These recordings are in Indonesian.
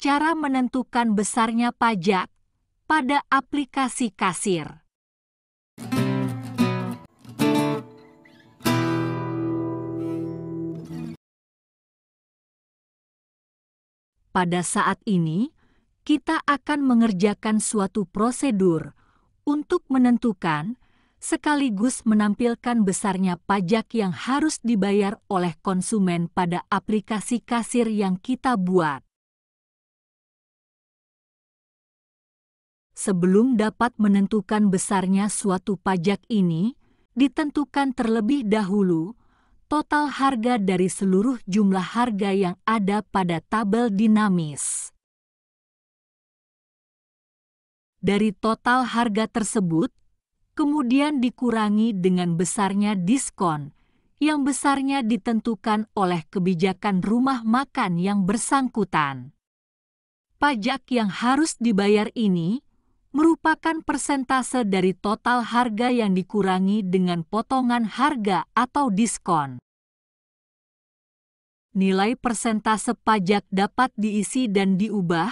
Cara menentukan besarnya pajak pada aplikasi kasir. Pada saat ini, kita akan mengerjakan suatu prosedur untuk menentukan sekaligus menampilkan besarnya pajak yang harus dibayar oleh konsumen pada aplikasi kasir yang kita buat. Sebelum dapat menentukan besarnya suatu pajak ini, ditentukan terlebih dahulu total harga dari seluruh jumlah harga yang ada pada tabel dinamis. Dari total harga tersebut, kemudian dikurangi dengan besarnya diskon, yang besarnya ditentukan oleh kebijakan rumah makan yang bersangkutan. Pajak yang harus dibayar ini merupakan persentase dari total harga yang dikurangi dengan potongan harga atau diskon. Nilai persentase pajak dapat diisi dan diubah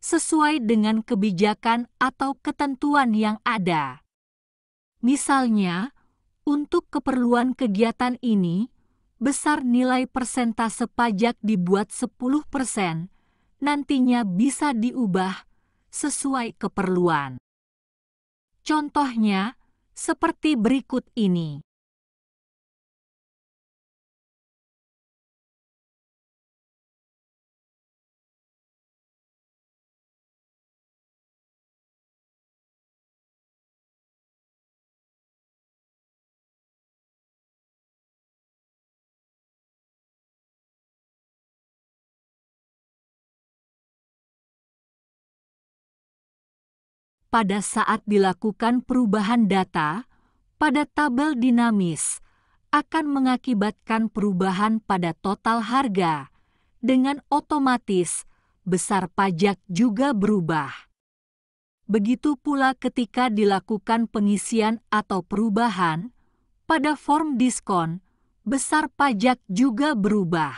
sesuai dengan kebijakan atau ketentuan yang ada. Misalnya, untuk keperluan kegiatan ini, besar nilai persentase pajak dibuat 10%, nantinya bisa diubah sesuai keperluan. Contohnya, seperti berikut ini. Pada saat dilakukan perubahan data, pada tabel dinamis akan mengakibatkan perubahan pada total harga. Dengan otomatis, besar pajak juga berubah. Begitu pula ketika dilakukan pengisian atau perubahan, pada form diskon, besar pajak juga berubah.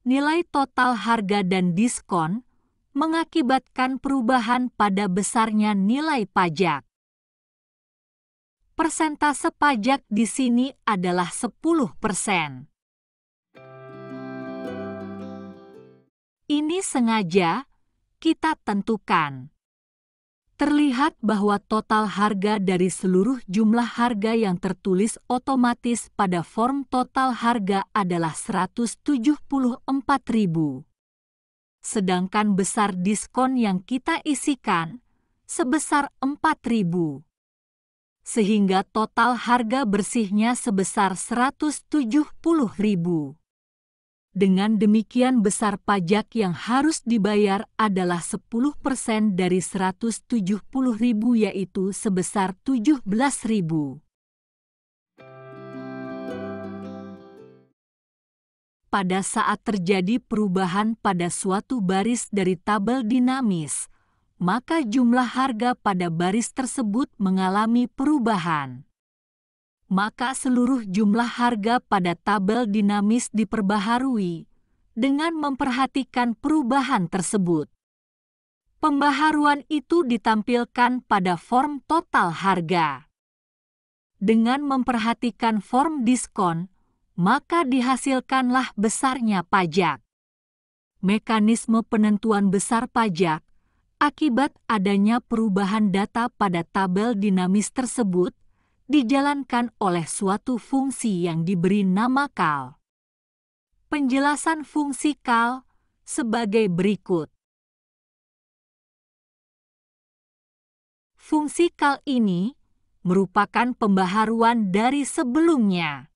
Nilai total harga dan diskon mengakibatkan perubahan pada besarnya nilai pajak. Persentase pajak di sini adalah 10%. Ini sengaja kita tentukan. Terlihat bahwa total harga dari seluruh jumlah harga yang tertulis otomatis pada form total harga adalah 174.000. Sedangkan besar diskon yang kita isikan sebesar 4.000. Sehingga total harga bersihnya sebesar 170.000. Dengan demikian besar pajak yang harus dibayar adalah 10% dari 170.000 yaitu sebesar 17.000. Pada saat terjadi perubahan pada suatu baris dari tabel dinamis, maka jumlah harga pada baris tersebut mengalami perubahan. Maka seluruh jumlah harga pada tabel dinamis diperbaharui dengan memperhatikan perubahan tersebut. Pembaharuan itu ditampilkan pada form total harga. Dengan memperhatikan form diskon, maka dihasilkanlah besarnya pajak. Mekanisme penentuan besar pajak akibat adanya perubahan data pada tabel dinamis tersebut dijalankan oleh suatu fungsi yang diberi nama kal. Penjelasan fungsi kal sebagai berikut. Fungsi kal ini merupakan pembaharuan dari sebelumnya,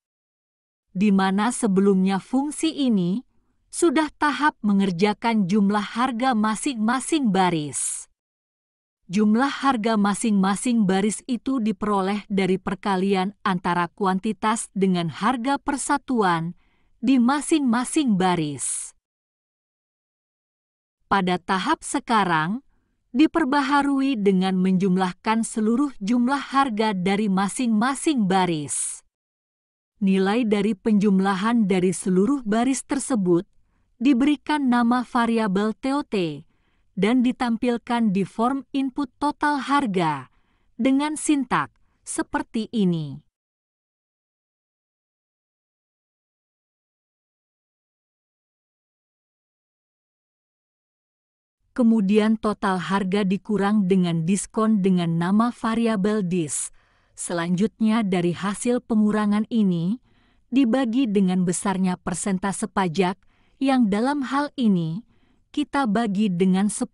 di mana sebelumnya fungsi ini sudah tahap mengerjakan jumlah harga masing-masing baris. Jumlah harga masing-masing baris itu diperoleh dari perkalian antara kuantitas dengan harga persatuan di masing-masing baris. Pada tahap sekarang, diperbaharui dengan menjumlahkan seluruh jumlah harga dari masing-masing baris. Nilai dari penjumlahan dari seluruh baris tersebut diberikan nama variabel TOT dan ditampilkan di form input total harga dengan sintak seperti ini. Kemudian total harga dikurang dengan diskon dengan nama variabel dis. Selanjutnya dari hasil pengurangan ini dibagi dengan besarnya persentase pajak yang dalam hal ini kita bagi dengan 10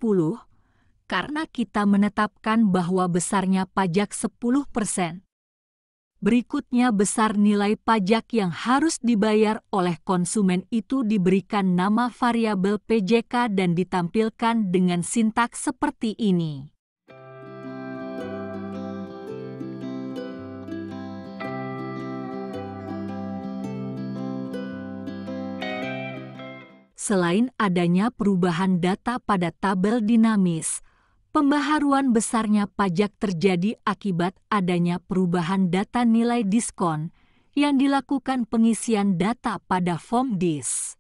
karena kita menetapkan bahwa besarnya pajak 10%. Berikutnya besar nilai pajak yang harus dibayar oleh konsumen itu diberikan nama variabel PJK dan ditampilkan dengan sintaks seperti ini. Selain adanya perubahan data pada tabel dinamis, pembaharuan besarnya pajak terjadi akibat adanya perubahan data nilai diskon yang dilakukan pengisian data pada form dis.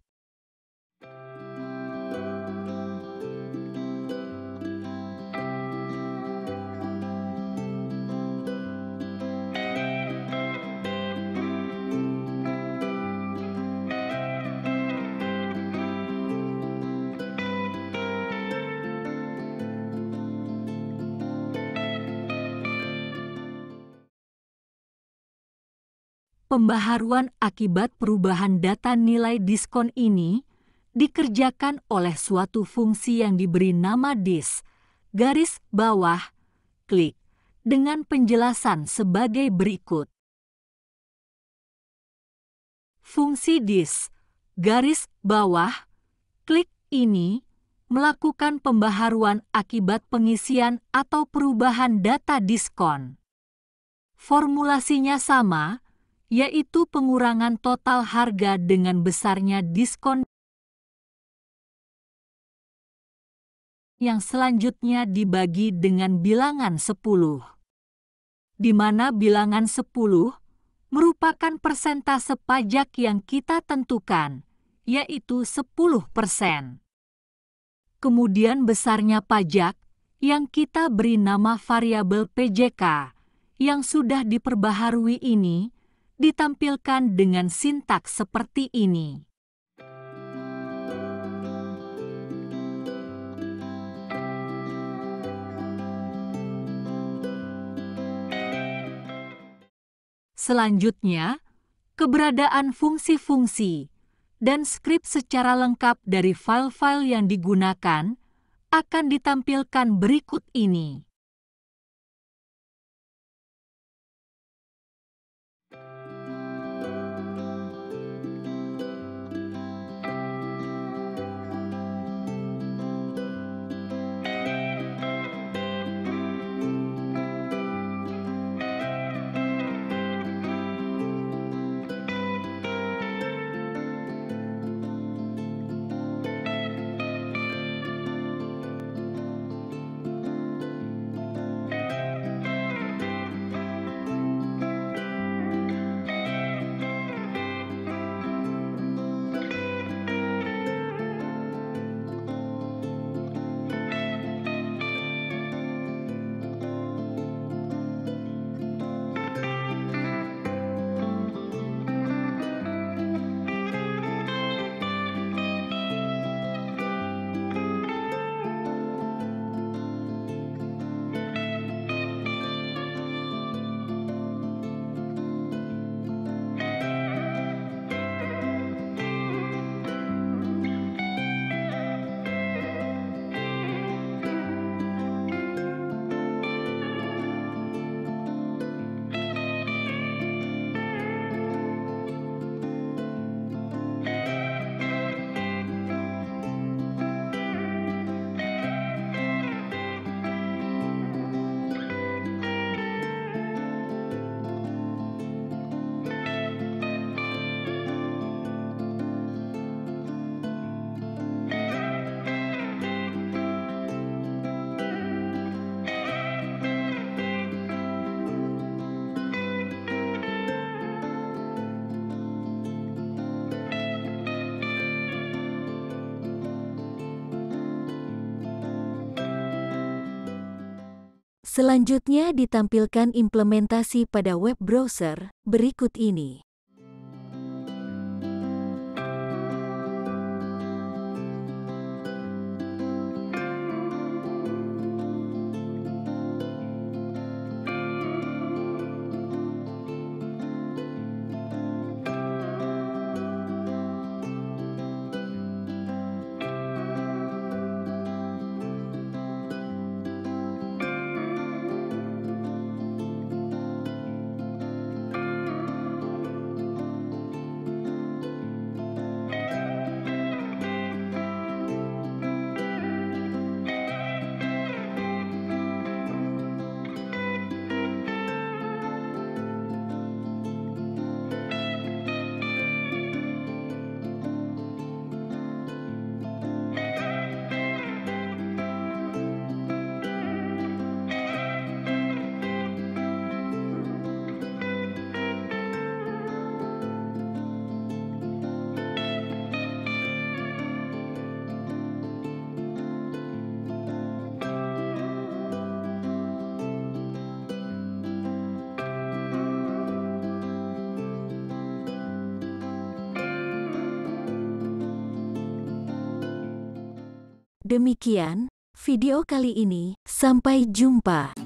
Pembaharuan akibat perubahan data nilai diskon ini dikerjakan oleh suatu fungsi yang diberi nama dis, garis bawah, klik, dengan penjelasan sebagai berikut. Fungsi dis, garis bawah, klik ini melakukan pembaharuan akibat pengisian atau perubahan data diskon. Formulasinya sama, yaitu pengurangan total harga dengan besarnya diskon yang selanjutnya dibagi dengan bilangan 10, di mana bilangan 10 merupakan persentase pajak yang kita tentukan, yaitu 10%. Kemudian besarnya pajak yang kita beri nama variabel PJK yang sudah diperbaharui ini ditampilkan dengan sintaks seperti ini. Selanjutnya, keberadaan fungsi-fungsi dan skrip secara lengkap dari file-file yang digunakan akan ditampilkan berikut ini. Selanjutnya ditampilkan implementasi pada web browser berikut ini. Demikian video kali ini, sampai jumpa.